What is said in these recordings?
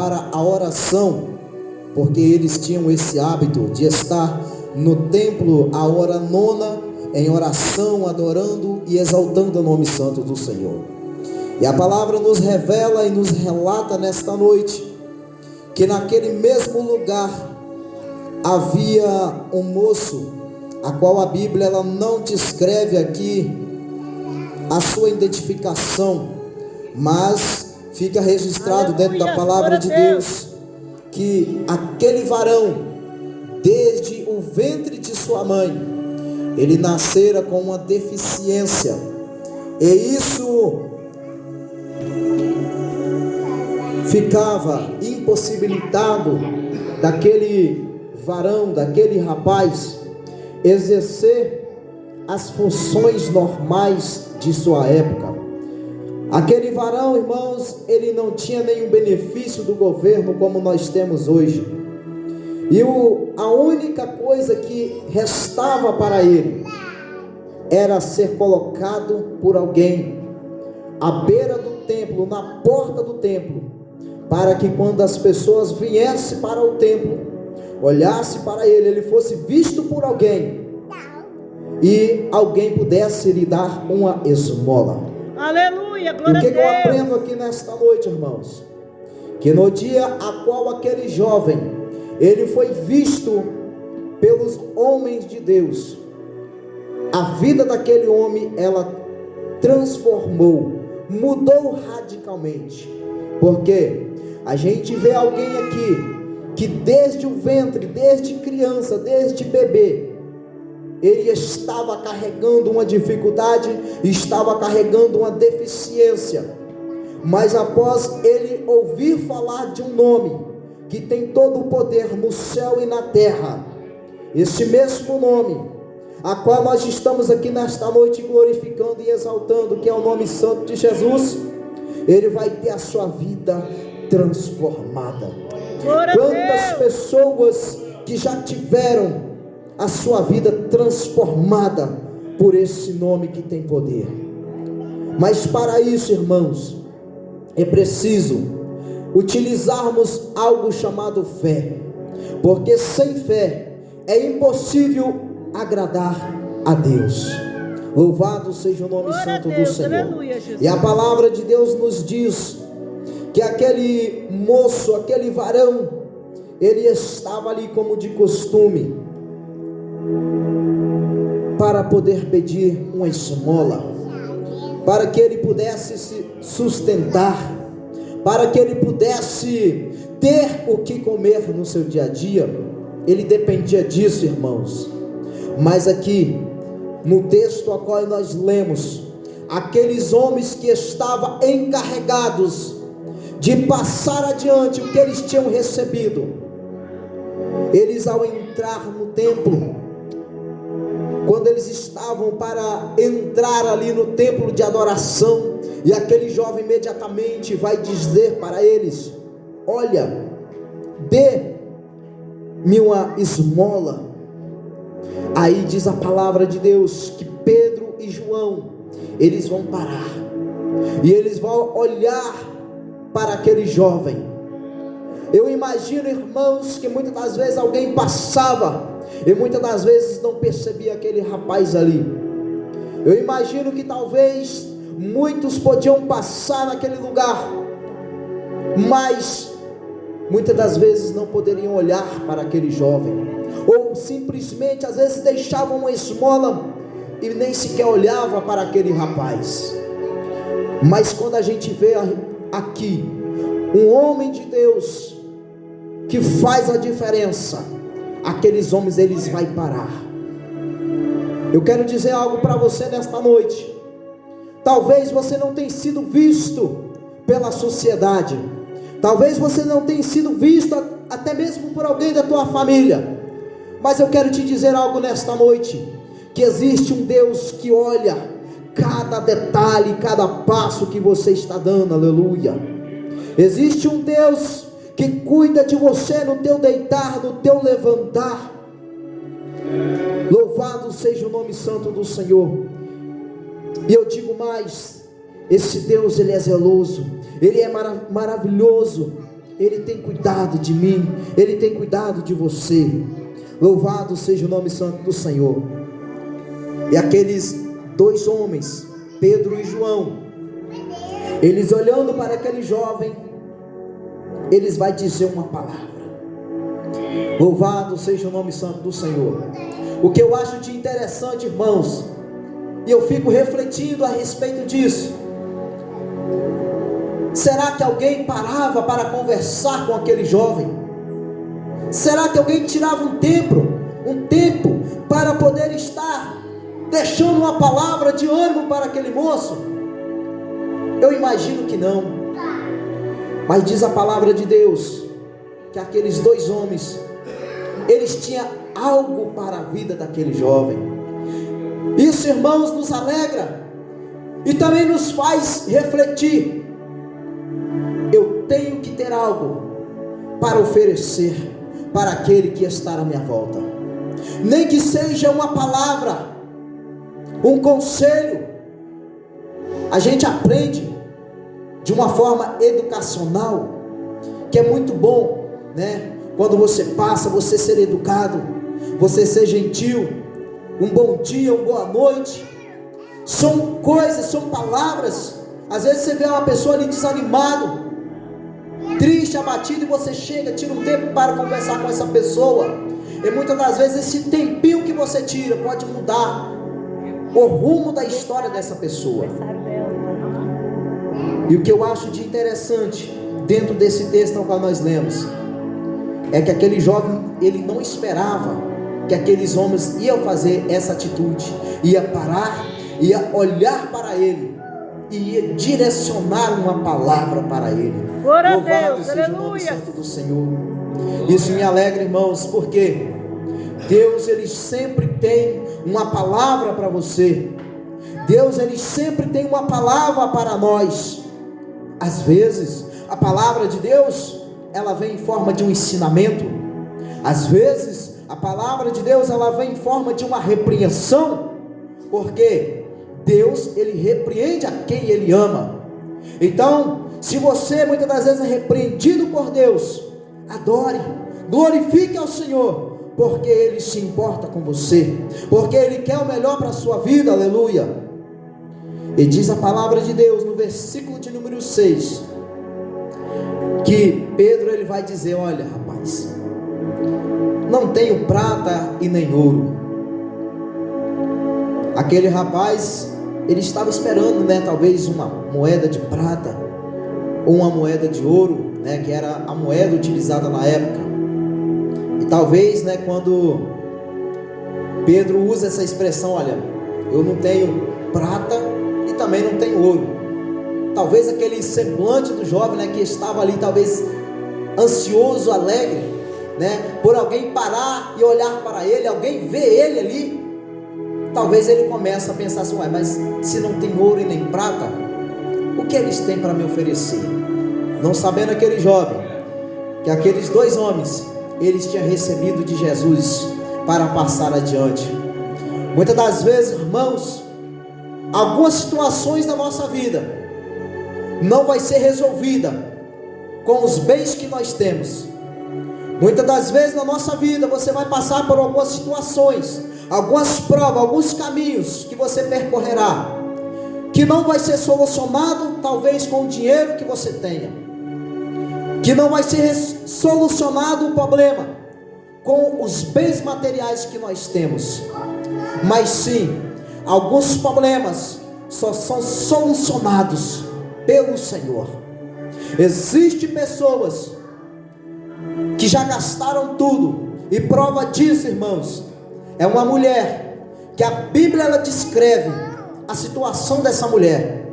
para a oração, porque eles tinham esse hábito de estar no templo a hora nona, em oração, adorando e exaltando o nome santo do Senhor. E a palavra nos revela e nos relata nesta noite, que naquele mesmo lugar havia um moço, a qual a Bíblia ela não descreve aqui a sua identificação, mas fica registrado dentro da palavra de Deus, que aquele varão, desde o ventre de sua mãe, ele nascera com uma deficiência, e isso ficava impossibilitado daquele varão, daquele rapaz, exercer as funções normais de sua época. Aquele varão, irmãos, ele não tinha nenhum benefício do governo como nós temos hoje, e a única coisa que restava para ele era ser colocado por alguém à beira do templo, na porta do templo, para que quando as pessoas viessem para o templo, olhasse para ele, ele fosse visto por alguém e alguém pudesse lhe dar uma esmola. Aleluia, glória a Deus. O que eu aprendo aqui nesta noite, irmãos? Que no dia a qual aquele jovem, ele foi visto pelos homens de Deus, a vida daquele homem, ela transformou, mudou radicalmente. Porque a gente vê alguém aqui, que desde o ventre, desde criança, desde bebê, ele estava carregando uma dificuldade, estava carregando uma deficiência, mas após ele ouvir falar de um nome, que tem todo o poder no céu e na terra, esse mesmo nome, a qual nós estamos aqui nesta noite glorificando e exaltando, que é o nome santo de Jesus, ele vai ter a sua vida transformada. Quantas pessoas que já tiveram a sua vida transformada por esse nome que tem poder. Mas para isso, irmãos, é preciso utilizarmos algo chamado fé, porque sem fé é impossível agradar a Deus. Louvado seja o nome santo do Senhor. Aleluia, e a palavra de Deus nos diz que aquele moço, aquele varão, ele estava ali como de costume, para poder pedir uma esmola, para que ele pudesse se sustentar, para que ele pudesse ter o que comer no seu dia a dia. Ele dependia disso, irmãos. Mas aqui, no texto a qual nós lemos, aqueles homens que estavam encarregados de passar adiante o que eles tinham recebido, eles ao entrar no templo, quando eles estavam para entrar ali no templo de adoração, e aquele jovem imediatamente vai dizer para eles: olha, dê-me uma esmola. Aí diz a palavra de Deus que Pedro e João, eles vão parar, e eles vão olhar para aquele jovem. Eu imagino, irmãos, que muitas das vezes alguém passava, e muitas das vezes não percebia aquele rapaz ali. Eu imagino que talvez muitos podiam passar naquele lugar, mas muitas das vezes não poderiam olhar para aquele jovem, ou simplesmente às vezes deixavam uma esmola e nem sequer olhava para aquele rapaz. Mas quando a gente vê aqui um homem de Deus que faz a diferença, aqueles homens, eles vão parar. Eu quero dizer algo para você nesta noite. Talvez você não tenha sido visto pela sociedade, talvez você não tenha sido visto até mesmo por alguém da tua família, mas eu quero te dizer algo nesta noite, que existe um Deus que olha cada detalhe, cada passo que você está dando. Aleluia. Existe um Deus que cuida de você no teu deitar, no teu levantar. Louvado seja o nome santo do Senhor. E eu digo mais, esse Deus, ele é zeloso, ele é maravilhoso, Ele tem cuidado de mim, Ele tem cuidado de você. Louvado seja o nome santo do Senhor. E aqueles dois homens, Pedro e João, eles olhando para aquele jovem, eles vão dizer uma palavra. Louvado seja o nome santo do Senhor. O que eu acho de interessante, irmãos, e eu fico refletindo a respeito disso, será que alguém parava para conversar com aquele jovem? Será que alguém tirava um tempo para poder estar deixando uma palavra de ânimo para aquele moço? Eu imagino que não. Mas diz a palavra de Deus que aqueles dois homens, eles tinham algo para a vida daquele jovem. Isso, irmãos, nos alegra e também nos faz refletir. Eu tenho que ter algo para oferecer para aquele que está à minha volta, nem que seja uma palavra, um conselho. A gente aprende de uma forma educacional, que é muito bom, né? Quando você passa, você ser educado, você ser gentil, um bom dia, uma boa noite, são coisas, são palavras. Às vezes você vê uma pessoa ali desanimado, triste, abatido, e você chega, tira um tempo para conversar com essa pessoa, e muitas das vezes esse tempinho que você tira pode mudar o rumo da história dessa pessoa. E o que eu acho de interessante dentro desse texto ao qual nós lemos é que aquele jovem, ele não esperava que aqueles homens iam fazer essa atitude, ia parar, ia olhar para ele e ia direcionar uma palavra para ele. Glória a Louvado Deus, seja o nome aleluia. santo do Senhor. Isso me alegra, irmãos, porque Deus, ele sempre tem uma palavra para você. Deus, ele sempre tem uma palavra para nós. Às vezes a palavra de Deus, ela vem em forma de um ensinamento. Às vezes a palavra de Deus, ela vem em forma de uma repreensão, porque Deus, ele repreende a quem ele ama. Então, se você muitas das vezes é repreendido por Deus, adore, glorifique ao Senhor, porque Ele se importa com você, porque Ele quer o melhor para a sua vida, aleluia. E diz a palavra de Deus no versículo de número 6, que Pedro, ele vai dizer: olha, rapaz, não tenho prata e nem ouro. Aquele rapaz, ele estava esperando, né, talvez uma moeda de prata ou uma moeda de ouro, né, que era a moeda utilizada na época. E talvez, né, quando Pedro usa essa expressão, olha, eu não tenho prata e também não tenho ouro, talvez aquele semblante do jovem, né, que estava ali talvez ansioso, alegre, né, por alguém parar e olhar para ele, alguém ver ele ali, talvez ele comece a pensar assim: ué, mas se não tem ouro e nem prata, o que eles têm para me oferecer? Não sabendo aquele jovem que aqueles dois homens, eles tinham recebido de Jesus para passar adiante. Muitas das vezes, irmãos, algumas situações da nossa vida não vai ser resolvida com os bens que nós temos. Muitas das vezes na nossa vida você vai passar por algumas situações, algumas provas, alguns caminhos que você percorrerá, que não vai ser solucionado talvez com o dinheiro que você tenha, que não vai ser solucionado o problema com os bens materiais que nós temos, mas sim, alguns problemas só são solucionados pelo Senhor. Existem pessoas que já gastaram tudo, e prova disso, irmãos, é uma mulher que a Bíblia ela descreve a situação dessa mulher,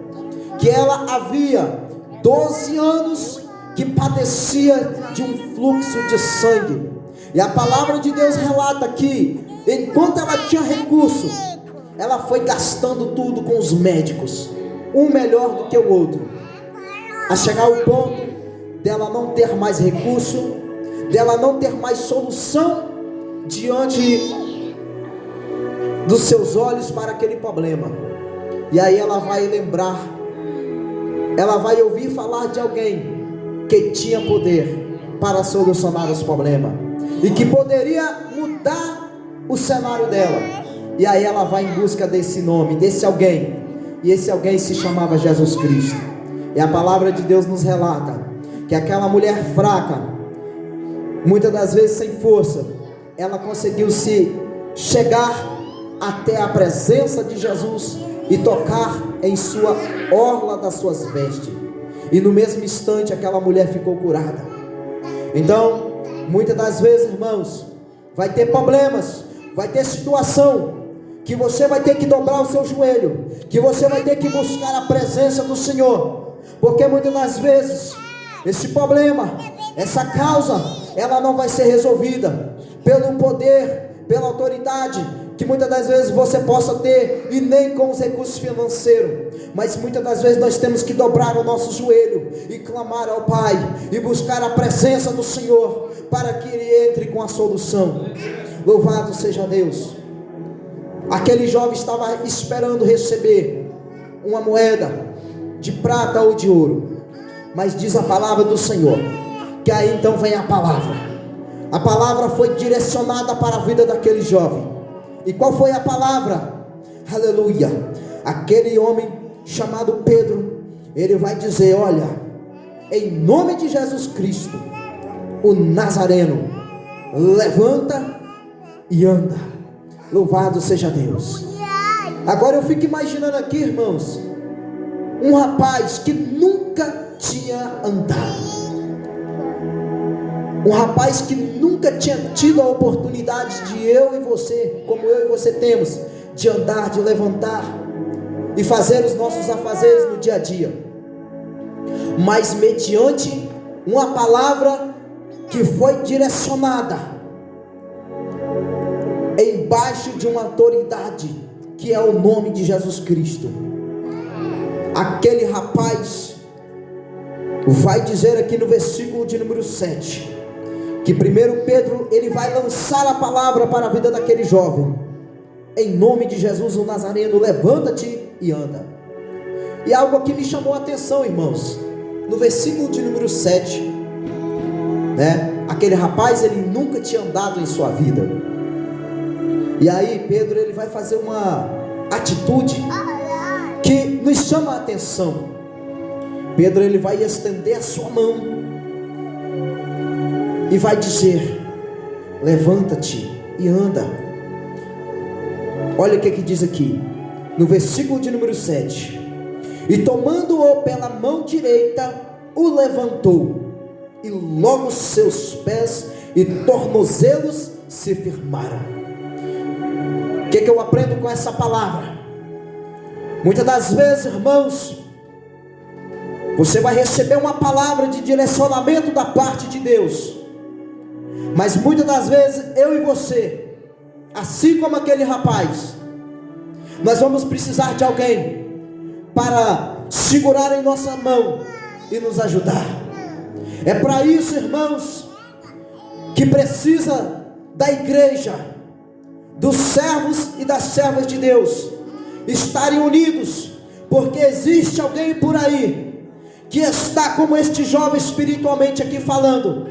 que ela havia 12 anos que padecia de um fluxo de sangue, e a palavra de Deus relata que enquanto ela tinha recurso, ela foi gastando tudo com os médicos, um melhor do que o outro, a chegar ao ponto dela não ter mais recurso, dela não ter mais solução diante dos seus olhos para aquele problema. E aí ela vai lembrar, ela vai ouvir falar de alguém que tinha poder para solucionar os problemas e que poderia mudar o cenário dela. E aí ela vai em busca desse nome, desse alguém, e esse alguém se chamava Jesus Cristo. E a palavra de Deus nos relata que aquela mulher fraca, muitas das vezes sem força, ela conseguiu se chegar até a presença de Jesus e tocar em sua orla das suas vestes, e no mesmo instante aquela mulher ficou curada. Então, muitas das vezes, irmãos, vai ter problemas, vai ter situação que você vai ter que dobrar o seu joelho, que você vai ter que buscar a presença do Senhor, porque muitas das vezes esse problema, essa causa, ela não vai ser resolvida pelo poder, pela autoridade que muitas das vezes você possa ter, e nem com os recursos financeiros, mas muitas das vezes nós temos que dobrar o nosso joelho e clamar ao Pai, e buscar a presença do Senhor, para que Ele entre com a solução. Louvado seja Deus. Aquele jovem estava esperando receber uma moeda de prata ou de ouro, mas diz a palavra do Senhor, que aí então vem a palavra foi direcionada para a vida daquele jovem. E qual foi a palavra? Aleluia. Aquele homem chamado Pedro, ele vai dizer: olha, em nome de Jesus Cristo, o Nazareno, levanta e anda. Louvado seja Deus. Agora eu fico imaginando aqui, irmãos, um rapaz que nunca tinha andado, um rapaz que nunca tinha tido a oportunidade de eu e você, como eu e você temos, de andar, de levantar e fazer os nossos afazeres no dia a dia, mas mediante uma palavra que foi direcionada embaixo de uma autoridade, que é o nome de Jesus Cristo. Aquele rapaz vai dizer aqui no versículo de número 7, que primeiro Pedro, ele vai lançar a palavra para a vida daquele jovem: em nome de Jesus o Nazareno, levanta-te e anda. E algo aqui me chamou a atenção, irmãos, no versículo de número 7, né? Aquele rapaz, ele nunca tinha andado em sua vida, e aí Pedro, ele vai fazer uma atitude que nos chama a atenção. Pedro, ele vai estender a sua mão e vai dizer: levanta-te e anda. Olha o que diz aqui, no versículo de número 7: e tomando-o pela mão direita, o levantou, e logo seus pés e tornozelos se firmaram. O que eu aprendo com essa palavra? Muitas das vezes, irmãos, você vai receber uma palavra de direcionamento da parte de Deus, mas muitas das vezes eu e você, assim como aquele rapaz, nós vamos precisar de alguém para segurar em nossa mão e nos ajudar. É para isso, irmãos, que precisa da igreja, dos servos e das servas de Deus estarem unidos, porque existe alguém por aí que está como este jovem espiritualmente aqui falando,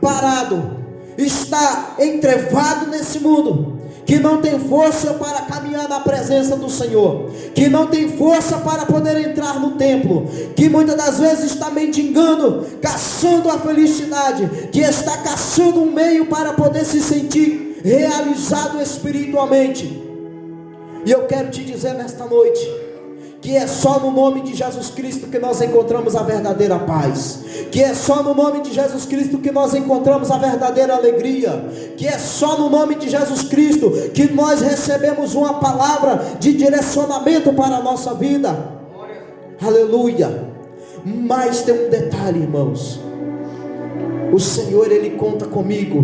parado, está entrevado nesse mundo, que não tem força para caminhar na presença do Senhor, que não tem força para poder entrar no templo, que muitas das vezes está mendigando, caçando a felicidade, que está caçando um meio para poder se sentir realizado espiritualmente. E eu quero te dizer nesta noite, que é só no nome de Jesus Cristo que nós encontramos a verdadeira paz, que é só no nome de Jesus Cristo que nós encontramos a verdadeira alegria, que é só no nome de Jesus Cristo que nós recebemos uma palavra de direcionamento para a nossa vida. Aleluia. Mas tem um detalhe, irmãos: o Senhor, Ele conta comigo,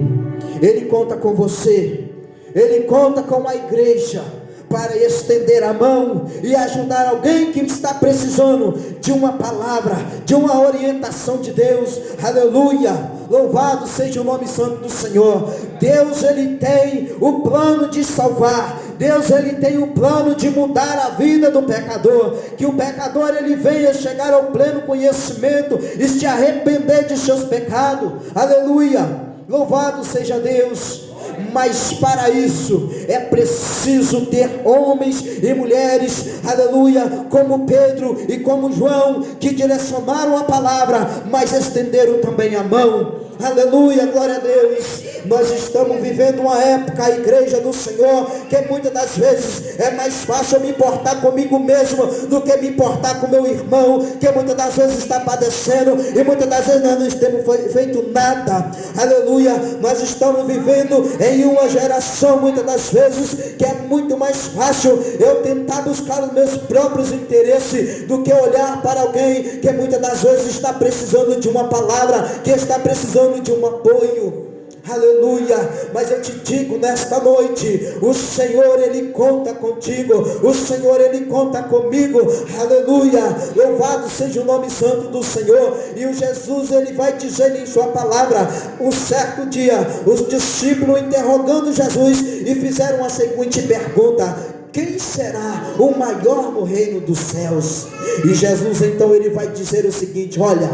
Ele conta com você, Ele conta com a igreja, para estender a mão e ajudar alguém que está precisando de uma palavra, de uma orientação de Deus. Aleluia, Louvado seja o nome santo do Senhor. Deus, Ele tem o plano de salvar. Deus, Ele tem o plano de mudar a vida do pecador. Que o pecador, ele venha chegar ao pleno conhecimento e se arrepender de seus pecados. Aleluia. Louvado seja Deus. Mas para isso é preciso ter homens e mulheres, aleluia, como Pedro e como João, que direcionaram a palavra, mas estenderam também a mão. Aleluia, glória a Deus. Nós estamos vivendo uma época, a igreja do Senhor, que muitas das vezes é mais fácil eu me importar comigo mesmo do que me importar com meu irmão, que muitas das vezes está padecendo, e muitas das vezes nós não temos feito nada. Aleluia, nós estamos vivendo em uma geração, muitas das vezes, que é muito mais fácil eu tentar buscar os meus próprios interesses do que olhar para alguém que muitas das vezes está precisando de uma palavra, que está precisando de um apoio. Aleluia. Mas eu te digo nesta noite, o Senhor, Ele conta contigo, o Senhor, Ele conta comigo. Aleluia, louvado seja o nome santo do Senhor. E o Jesus, Ele vai dizer em sua palavra, um certo dia, os discípulos interrogando Jesus, e fizeram a seguinte pergunta: quem será o maior no reino dos céus? E Jesus então, Ele vai dizer o seguinte: olha,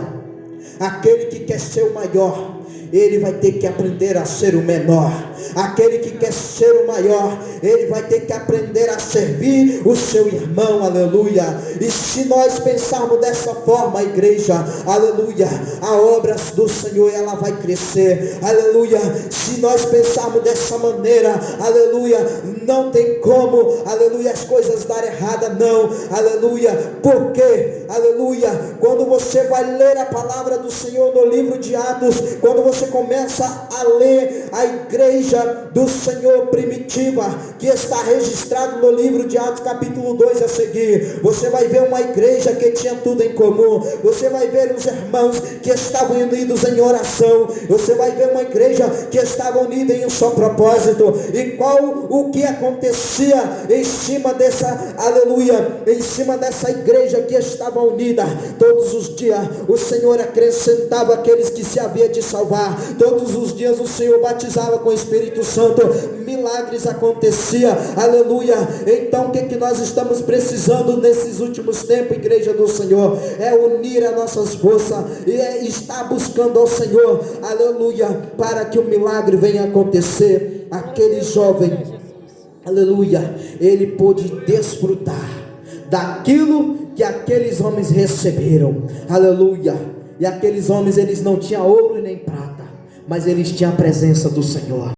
aquele que quer ser o maior, ele vai ter que aprender a ser o menor. Aquele que quer ser o maior, ele vai ter que aprender a servir o seu irmão. Aleluia. E se nós pensarmos dessa forma, a igreja, aleluia, a obra do Senhor, ela vai crescer. Aleluia. Se nós pensarmos dessa maneira, aleluia, não tem como, aleluia, as coisas dar errada, não. Aleluia. Porque, aleluia, quando você vai ler a palavra do Senhor no livro de Atos, quando você começa a ler a igreja do Senhor primitiva, que está registrado no livro de Atos capítulo 2 a seguir, você vai ver uma igreja que tinha tudo em comum. Você vai ver os irmãos que estavam unidos em oração. Você vai ver uma igreja que estava unida em um só propósito. E qual o que acontecia em cima dessa, aleluia, em cima dessa igreja que estava unida? Todos os dias o Senhor acrescentava aqueles que se havia de salvar. Todos os dias o Senhor batizava com o Espírito Santo, milagres aconteciam. Aleluia. Então o que nós estamos precisando nesses últimos tempos, igreja do Senhor? É unir as nossas forças e estar buscando ao Senhor, aleluia, para que o milagre venha acontecer. Aquele jovem, aleluia, ele pôde desfrutar daquilo que aqueles homens receberam. Aleluia. E aqueles homens, eles não tinham ouro nem prata, mas eles tinham a presença do Senhor.